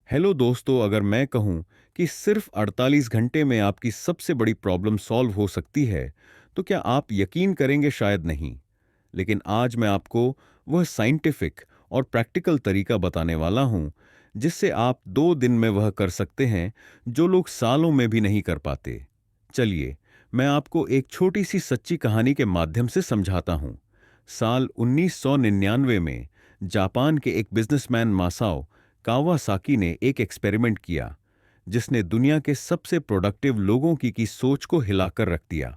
Hello दोस्तों, अगर मैं कहूं कि सिर्फ 48 घंटे में आपकी सबसे बड़ी प्रॉब्लम सॉल्व हो सकती है, तो क्या आप यकीन करेंगे? शायद नहीं। लेकिन आज मैं आपको वह साइंटिफिक और प्रैक्टिकल तरीका बताने वाला हूं, जिससे आप 2 दिन में वह कर सकते हैं जो लोग सालों में भी नहीं कर पाते। चलिए, मैं आपको एक छोटी सी सच्ची कहानी के माध्यम से समझाता हूं। साल 1999 में जापान के एक बिजनेसमैन मासाओ कावासाकी ने एक एक्सपेरिमेंट किया, जिसने दुनिया के सबसे प्रोडक्टिव लोगों की सोच को हिलाकर रख दिया।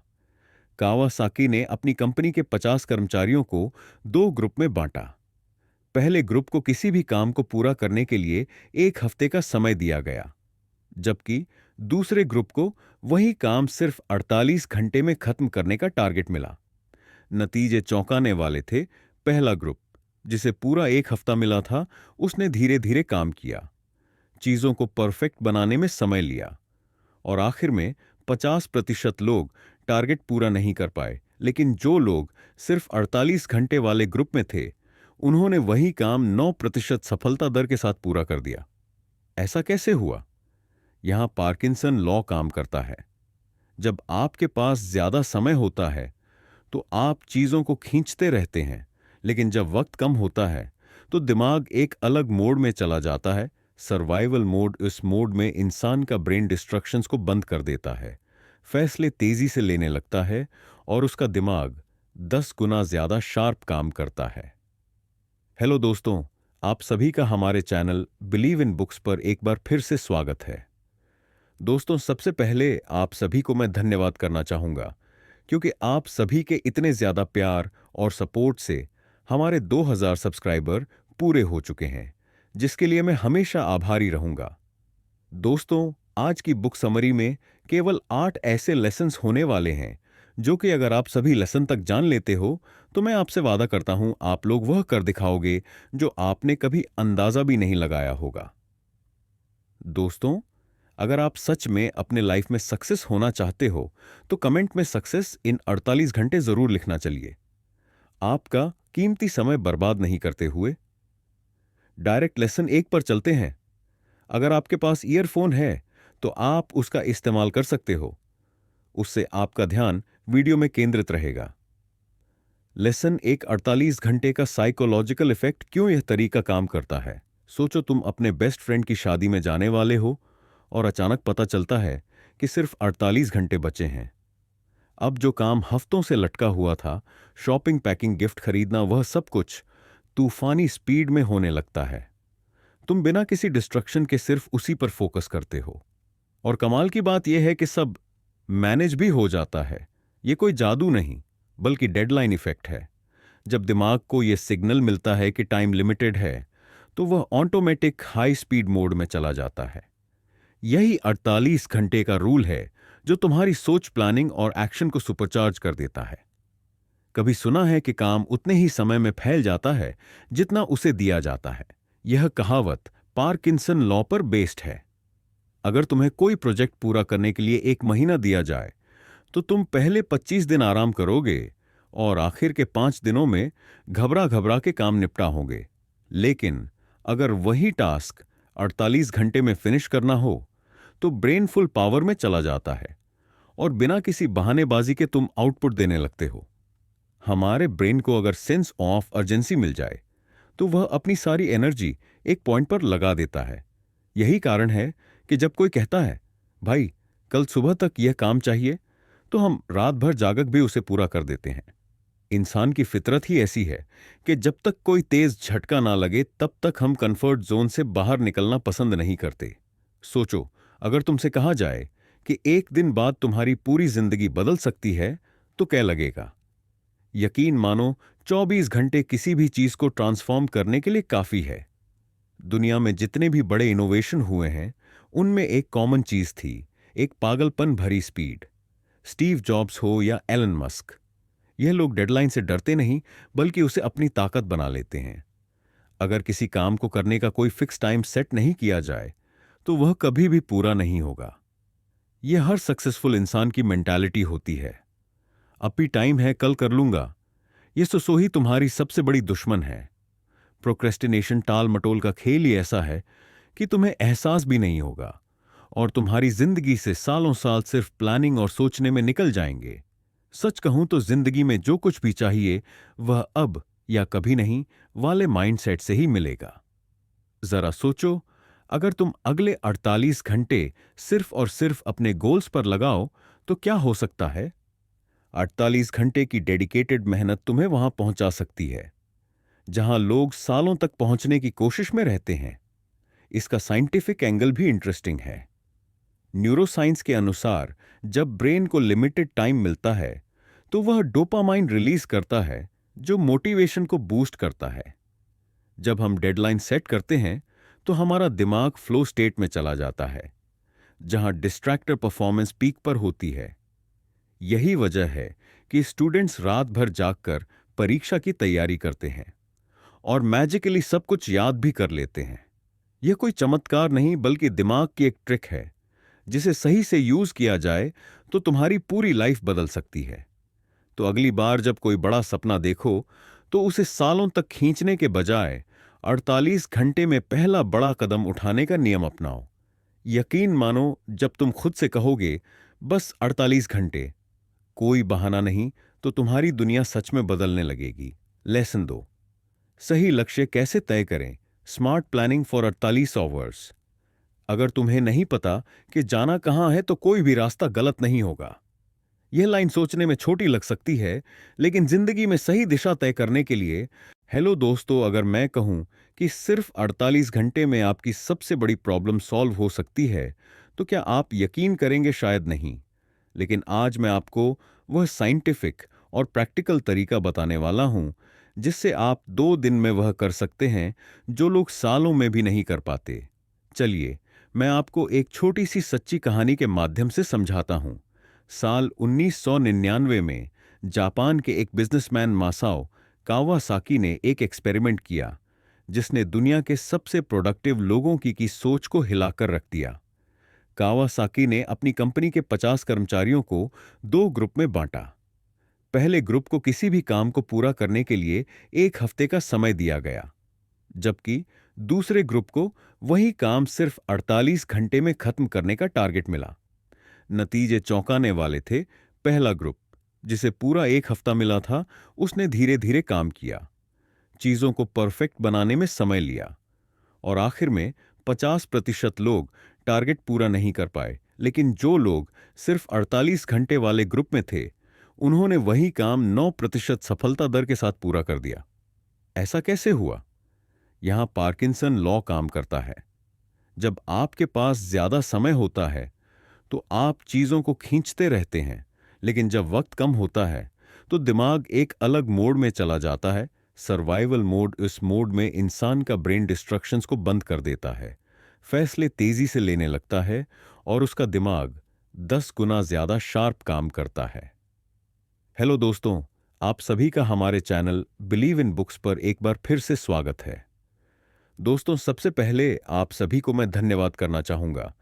कावासाकी ने अपनी कंपनी के 50 कर्मचारियों को 2 ग्रुप में बांटा। पहले ग्रुप को किसी भी काम को पूरा करने के लिए 1 हफ्ते का समय दिया गया, जबकि दूसरे ग्रुप को वही काम सिर्फ 48 घंटे में खत्म करने का टारगेट मिला। नतीजे चौंकाने वाले थे। पहला ग्रुप, जिसे पूरा 1 हफ्ता मिला था, उसने धीरे धीरे काम किया, चीजों को परफेक्ट बनाने में समय लिया, और आखिर में 50% लोग टारगेट पूरा नहीं कर पाए। लेकिन जो लोग सिर्फ 48 घंटे वाले ग्रुप में थे, उन्होंने वही काम 9% सफलता दर के साथ पूरा कर दिया। ऐसा कैसे हुआ? यहां पार्किंसन लॉ काम करता है। जब आपके पास ज्यादा समय होता है तो आप चीजों को खींचते रहते हैं, लेकिन जब वक्त कम होता है तो दिमाग एक अलग मोड में चला जाता है। Survival mode. इस मोड में इंसान का ब्रेन डिस्ट्रक्शंस को बंद कर देता है, फैसले तेजी से लेने लगता है, और उसका दिमाग 10 गुना ज्यादा शार्प काम करता है। हेलो दोस्तों, आप सभी का हमारे चैनल बिलीव इन बुक्स पर एक बार फिर से स्वागत है। दोस्तों, सबसे पहले आप सभी को मैं धन्यवाद करना चाहूंगा, क्योंकि आप सभी के इतने ज्यादा प्यार और सपोर्ट से हमारे 2000 सब्सक्राइबर पूरे हो चुके हैं, जिसके लिए मैं हमेशा आभारी रहूंगा। दोस्तों, आज की बुक समरी में केवल 8 ऐसे लेसन्स होने वाले हैं, जो कि अगर आप सभी लेसन तक जान लेते हो, तो मैं आपसे वादा करता हूं आप लोग वह कर दिखाओगे जो आपने कभी अंदाजा भी नहीं लगाया होगा। दोस्तों, अगर आप सच में अपने लाइफ में सक्सेस होना चाहते हो, तो कमेंट में सक्सेस इन 48 घंटे जरूर लिखना। चलिए, आपका कीमती समय बर्बाद नहीं करते हुए डायरेक्ट लेसन 1 पर चलते हैं। अगर आपके पास ईयरफोन है तो आप उसका इस्तेमाल कर सकते हो। उससे आपका ध्यान वीडियो में केंद्रित रहेगा। लेसन 1, 48 घंटे का साइकोलॉजिकल इफेक्ट। क्यों यह तरीका काम करता है? सोचो, तुम अपने बेस्ट फ्रेंड की शादी में जाने वाले हो और अचानक पता चलता है कि सिर्फ 48 घंटे बचे हैं। अब जो काम हफ्तों से लटका हुआ था, शॉपिंग, पैकिंग, गिफ्ट खरीदना, वह सब कुछ तूफानी स्पीड में होने लगता है। तुम बिना किसी डिस्ट्रक्शन के सिर्फ उसी पर फोकस करते हो, और कमाल की बात यह है कि सब मैनेज भी हो जाता है। यह कोई जादू नहीं, बल्कि डेडलाइन इफेक्ट है। जब दिमाग को यह सिग्नल मिलता है कि टाइम लिमिटेड है, तो वह ऑटोमेटिक हाई स्पीड मोड में चला जाता है। यही 48 घंटे का रूल है, जो तुम्हारी सोच, प्लानिंग और एक्शन को सुपरचार्ज कर देता है। कभी सुना है कि काम उतने ही समय में फैल जाता है जितना उसे दिया जाता है? यह कहावत पार्किंसन लॉ पर बेस्ड है। अगर तुम्हें कोई प्रोजेक्ट पूरा करने के लिए 1 महीना दिया जाए, तो तुम पहले 25 दिन आराम करोगे और आखिर के 5 दिनों में घबरा घबरा के काम निपटा होगे। लेकिन अगर वही टास्क 48 घंटे में फिनिश करना हो, तो ब्रेन फुल पावर में चला जाता है और बिना किसी बहानेबाजी के तुम आउटपुट देने लगते हो। हमारे ब्रेन को अगर सेंस ऑफ अर्जेंसी मिल जाए, तो वह अपनी सारी एनर्जी एक पॉइंट पर लगा देता है। यही कारण है कि जब कोई कहता है, भाई कल सुबह तक यह काम चाहिए, तो हम रात भर जागक भी उसे पूरा कर देते हैं। इंसान की फितरत ही ऐसी है कि जब तक कोई तेज झटका ना लगे, तब तक हम कंफर्ट जोन से बाहर निकलना पसंद नहीं करते। सोचो, अगर तुमसे कहा जाए कि 1 दिन बाद तुम्हारी पूरी जिंदगी बदल सकती है, तो क्या लगेगा? यकीन मानो, 24 घंटे किसी भी चीज को ट्रांसफॉर्म करने के लिए काफी है। दुनिया में जितने भी बड़े इनोवेशन हुए हैं, उनमें एक कॉमन चीज थी, एक पागलपन भरी स्पीड। स्टीव जॉब्स हो या एलन मस्क, यह लोग डेडलाइन से डरते नहीं, बल्कि उसे अपनी ताकत बना लेते हैं। अगर किसी काम को करने का कोई फिक्स टाइम सेट नहीं किया जाए, तो वह कभी भी पूरा नहीं होगा। यह हर सक्सेसफुल इंसान की मेंटालिटी होती है। अभी टाइम है, कल कर लूंगा। यह सोही तुम्हारी सबसे बड़ी दुश्मन है। प्रोक्रेस्टिनेशन, टाल मटोल का खेल ही ऐसा है कि तुम्हें एहसास भी नहीं होगा और तुम्हारी जिंदगी से सालों साल सिर्फ प्लानिंग और सोचने में निकल जाएंगे। सच कहूं तो जिंदगी में जो कुछ भी चाहिए वह अब या कभी नहीं वाले माइंडसेट से ही मिलेगा। जरा सोचो, अगर तुम अगले 48 घंटे सिर्फ और सिर्फ अपने गोल्स पर लगाओ तो क्या हो सकता है। 48 घंटे की डेडिकेटेड मेहनत तुम्हें वहां पहुंचा सकती है जहां लोग सालों तक पहुंचने की कोशिश में रहते हैं। इसका साइंटिफिक एंगल भी इंटरेस्टिंग है। न्यूरोसाइंस के अनुसार जब ब्रेन को लिमिटेड टाइम मिलता है तो वह डोपामाइन रिलीज करता है जो मोटिवेशन को बूस्ट करता है। जब हम डेडलाइन सेट करते हैं तो हमारा दिमाग फ्लो स्टेट में चला जाता है जहां डिस्ट्रैक्टर परफॉर्मेंस पीक पर होती है। यही वजह है कि स्टूडेंट्स रात भर जागकर परीक्षा की तैयारी करते हैं और मैजिकली सब कुछ याद भी कर लेते हैं। यह कोई चमत्कार नहीं बल्कि दिमाग की एक ट्रिक है जिसे सही से यूज किया जाए तो तुम्हारी पूरी लाइफ बदल सकती है। तो अगली बार जब कोई बड़ा सपना देखो तो उसे सालों तक खींचने के बजाय 48 घंटे में पहला बड़ा कदम उठाने का नियम अपनाओ। यकीन मानो, जब तुम खुद से कहोगे बस 48 घंटे, कोई बहाना नहीं, तो तुम्हारी दुनिया सच में बदलने लगेगी। लेसन 2, सही लक्ष्य कैसे तय करें। Smart planning for 48 hours. अगर तुम्हें नहीं पता कि जाना कहां है तो कोई भी रास्ता गलत नहीं होगा। यह लाइन सोचने में छोटी लग सकती है लेकिन जिंदगी में सही दिशा तय करने के लिए। हेलो दोस्तों, अगर मैं कहूं कि सिर्फ 48 घंटे में आपकी सबसे बड़ी प्रॉब्लम सॉल्व हो सकती है तो क्या आप यकीन करेंगे? शायद नहीं। लेकिन आज मैं आपको वह साइंटिफिक और प्रैक्टिकल तरीका बताने वाला हूं जिससे आप 2 दिन में वह कर सकते हैं जो लोग सालों में भी नहीं कर पाते। चलिए, मैं आपको एक छोटी सी सच्ची कहानी के माध्यम से समझाता हूं। साल 1999 में जापान के एक बिजनेसमैन मासाओ कावासाकी ने एक एक्सपेरिमेंट किया जिसने दुनिया के सबसे प्रोडक्टिव लोगों की सोच को हिलाकर रख दिया। कावासाकी ने अपनी कंपनी के 50 कर्मचारियों को 2 ग्रुप में बांटा। पहले ग्रुप को किसी भी काम को पूरा करने के लिए 1 हफ्ते का समय दिया गया, जबकि दूसरे ग्रुप को वही काम सिर्फ 48 घंटे में खत्म करने का टारगेट मिला। नतीजे चौंकाने वाले थे। पहला ग्रुप, जिसे पूरा 1 हफ्ता मिला था, उसने धीरे धीरे काम किया, चीजों को परफेक्ट बनाने में समय लिया और आखिर में 50% लोग टारगेट पूरा नहीं कर पाए। लेकिन जो लोग सिर्फ 48 घंटे वाले ग्रुप में थे, उन्होंने वही काम 9% सफलता दर के साथ पूरा कर दिया। ऐसा कैसे हुआ? यहां पार्किंसन लॉ काम करता है। जब आपके पास ज्यादा समय होता है तो आप चीजों को खींचते रहते हैं, लेकिन जब वक्त कम होता है तो दिमाग एक अलग मोड में चला जाता है, सर्वाइवल मोड। इस मोड में इंसान का ब्रेन डिस्ट्रक्शंस को बंद कर देता है, फैसले तेजी से लेने लगता है और उसका दिमाग 10 गुना ज्यादा शार्प काम करता है। हेलो दोस्तों, आप सभी का हमारे चैनल बिलीव इन बुक्स पर एक बार फिर से स्वागत है। दोस्तों, सबसे पहले आप सभी को मैं धन्यवाद करना चाहूंगा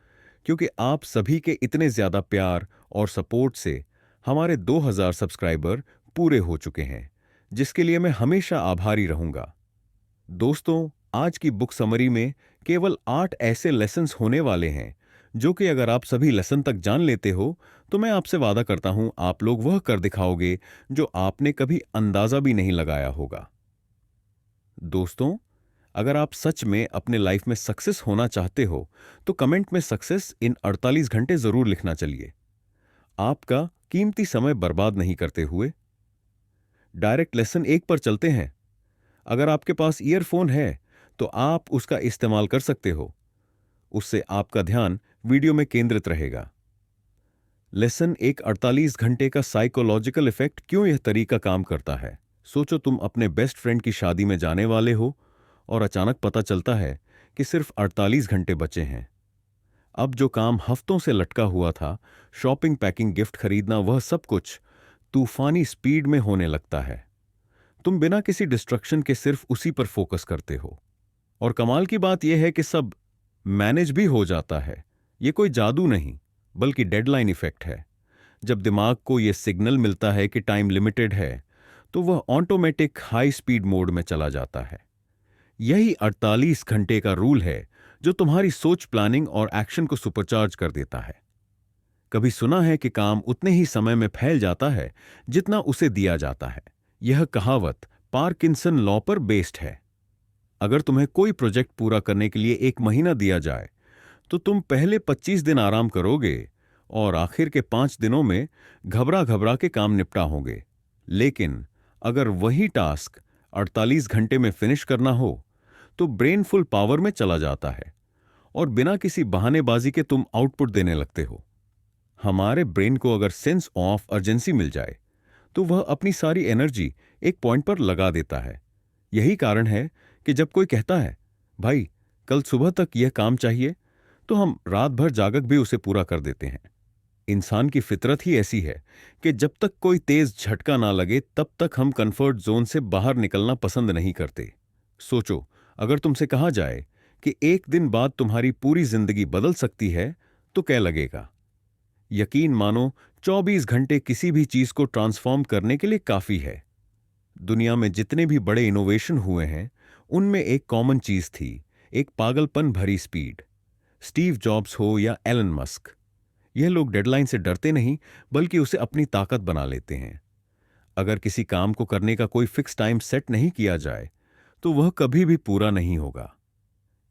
क्योंकि आप सभी के इतने ज्यादा प्यार और सपोर्ट से हमारे 2000 सब्सक्राइबर पूरे हो चुके हैं, जिसके लिए मैं हमेशा आभारी रहूंगा। दोस्तों, आज की बुक समरी में केवल 8 ऐसे लेसन्स होने वाले हैं जो कि अगर आप सभी लेसन तक जान लेते हो तो मैं आपसे वादा करता हूं आप लोग वह कर दिखाओगे जो आपने कभी अंदाजा भी नहीं लगाया होगा। दोस्तों, अगर आप सच में अपने लाइफ में सक्सेस होना चाहते हो तो कमेंट में सक्सेस इन 48 घंटे जरूर लिखना। चलिए, आपका कीमती समय बर्बाद नहीं करते हुए डायरेक्ट लेसन 1 पर चलते हैं। अगर आपके पास ईयरफोन है तो आप उसका इस्तेमाल कर सकते हो, उससे आपका ध्यान वीडियो में केंद्रित रहेगा। लेसन 1, 48 घंटे का साइकोलॉजिकल इफेक्ट। क्यों यह तरीका काम करता है? सोचो, तुम अपने बेस्ट फ्रेंड की शादी में जाने वाले हो और अचानक पता चलता है कि सिर्फ 48 घंटे बचे हैं। अब जो काम हफ्तों से लटका हुआ था, शॉपिंग, पैकिंग, गिफ्ट खरीदना, वह सब कुछ तूफानी स्पीड में होने लगता है। तुम बिना किसी डिस्ट्रक्शन के सिर्फ उसी पर फोकस करते हो और कमाल की बात यह है कि सब मैनेज भी हो जाता है। यह कोई जादू नहीं बल्कि डेडलाइन इफेक्ट है। जब दिमाग को यह सिग्नल मिलता है कि टाइम लिमिटेड है तो वह ऑटोमेटिक हाई स्पीड मोड में चला जाता है। यही 48 घंटे का रूल है जो तुम्हारी सोच, प्लानिंग और एक्शन को सुपरचार्ज कर देता है। कभी सुना है कि काम उतने ही समय में फैल जाता है जितना उसे दिया जाता है। यह कहावत पार्किंसन लॉ पर बेस्ड है। अगर तुम्हें कोई प्रोजेक्ट पूरा करने के लिए 1 महीना दिया जाए तो तुम पहले 25 दिन आराम करोगे और आखिर के 5 दिनों में घबरा घबरा के काम निपटा होगे। लेकिन अगर वही टास्क 48 घंटे में फिनिश करना हो तो ब्रेन फुल पावर में चला जाता है और बिना किसी बहानेबाजी के तुम आउटपुट देने लगते हो। हमारे ब्रेन को अगर सेंस ऑफ अर्जेंसी मिल जाए तो वह अपनी सारी एनर्जी एक पॉइंट पर लगा देता है। यही कारण है कि जब कोई कहता है, भाई कल सुबह तक यह काम चाहिए, तो हम रात भर जागक भी उसे पूरा कर देते हैं। इंसान की फितरत ही ऐसी है कि जब तक कोई तेज झटका ना लगे तब तक हम कंफर्ट जोन से बाहर निकलना पसंद नहीं करते। सोचो, अगर तुमसे कहा जाए कि एक दिन बाद तुम्हारी पूरी जिंदगी बदल सकती है तो क्या लगेगा? यकीन मानो 24 घंटे किसी भी चीज को ट्रांसफॉर्म करने के लिए काफी है। दुनिया में जितने भी बड़े इनोवेशन हुए हैं उनमें एक कॉमन चीज थी, एक पागलपन भरी स्पीड। स्टीव जॉब्स हो या एलन मस्क, यह लोग डेडलाइन से डरते नहीं बल्कि उसे अपनी ताकत बना लेते हैं। अगर किसी काम को करने का कोई फिक्स टाइम सेट नहीं किया जाए तो वह कभी भी पूरा नहीं होगा।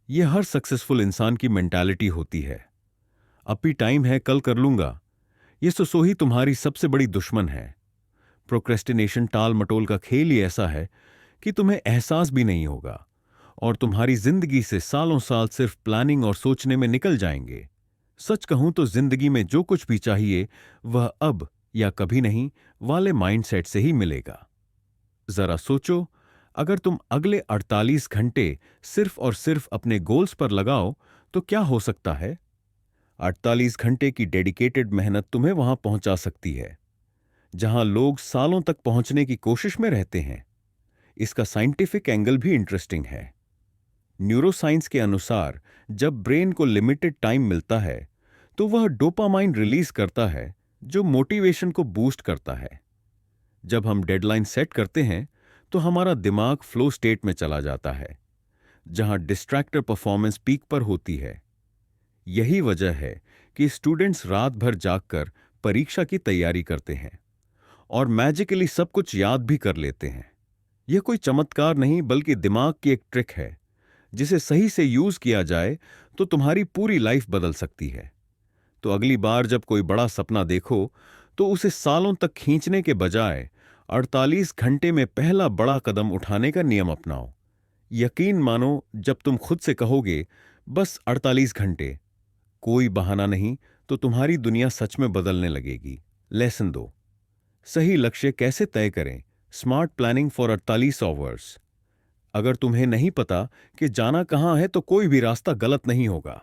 यह हर सक्सेसफुल इंसान की मेंटालिटी होती है। अभी टाइम है, कल कर लूंगा। यह सो ही तुम्हारी सबसे बड़ी दुश्मन है। प्रोक्रेस्टिनेशन, टाल मटोल का खेल ही ऐसा है कि तुम्हें एहसास भी नहीं होगा और तुम्हारी जिंदगी से सालों साल सिर्फ प्लानिंग और सोचने में निकल जाएंगे। सच कहूं तो जिंदगी में जो कुछ भी चाहिए वह अब या कभी नहीं वाले माइंडसेट से ही मिलेगा। जरा सोचो, अगर तुम अगले 48 घंटे सिर्फ और सिर्फ अपने गोल्स पर लगाओ तो क्या हो सकता है? 48 घंटे की डेडिकेटेड मेहनत तुम्हें वहां पहुंचा सकती है जहां लोग सालों तक पहुंचने की कोशिश में रहते हैं। इसका साइंटिफिक एंगल भी इंटरेस्टिंग है। न्यूरोसाइंस के अनुसार जब ब्रेन को लिमिटेड टाइम मिलता है तो वह डोपामाइन रिलीज करता है जो मोटिवेशन को बूस्ट करता है। जब हम डेडलाइन सेट करते हैं तो हमारा दिमाग फ्लो स्टेट में चला जाता है जहां डिस्ट्रैक्टर परफॉर्मेंस पीक पर होती है। यही वजह है कि स्टूडेंट्स रात भर जागकर परीक्षा की तैयारी करते हैं और मैजिकली सब कुछ याद भी कर लेते हैं। यह कोई चमत्कार नहीं बल्कि दिमाग की एक ट्रिक है जिसे सही से यूज किया जाए तो तुम्हारी पूरी लाइफ बदल सकती है। तो अगली बार जब कोई बड़ा सपना देखो तो उसे सालों तक खींचने के बजाय 48 घंटे में पहला बड़ा कदम उठाने का नियम अपनाओ। यकीन मानो, जब तुम खुद से कहोगे बस 48 घंटे, कोई बहाना नहीं, तो तुम्हारी दुनिया सच में बदलने लगेगी। लेसन 2, सही लक्ष्य कैसे तय करें? Smart planning for 48 hours. अगर तुम्हें नहीं पता कि जाना कहां है तो कोई भी रास्ता गलत नहीं होगा।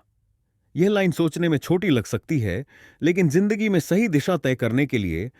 यह लाइन सोचने में छोटी लग सकती है, लेकिन जिंदगी में सही दिशा तय करने के लिए